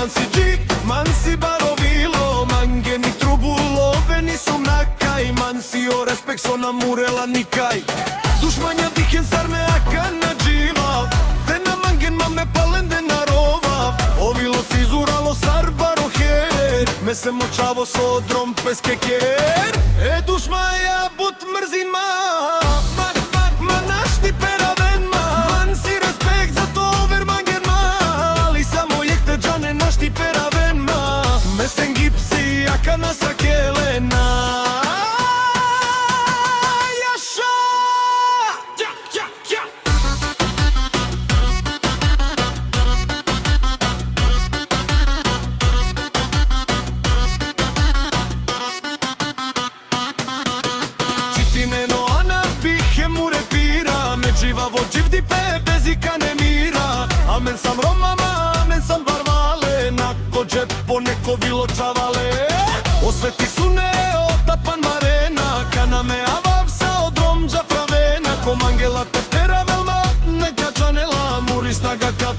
man si džik, man si barovilo, mangeni trubulo, veni su nakaj, man si o respekt so namurela nikaj. Dušmanja dihen sarme aka na dživav, te na mangen mame palende na rovav, ovilo si zuralo sar baroher, me se močavo so drom peske ker. E dušmaja but mrzin ma, ma naš ti peraven ma, man si respekt za to over mangen ma, ali samo jek te džane naš ti peraven ma, me sen gipsi aka na sakelena. Živavo dživdi pe, bez ika ne mira. Amen sam romama, amen sam barvale, nako džepo neko vilo čavale. Osveti sune, otapan marena, kana me avav sa odrom džafravena. Kom angela te pera velma, neka čanela, muris naga kat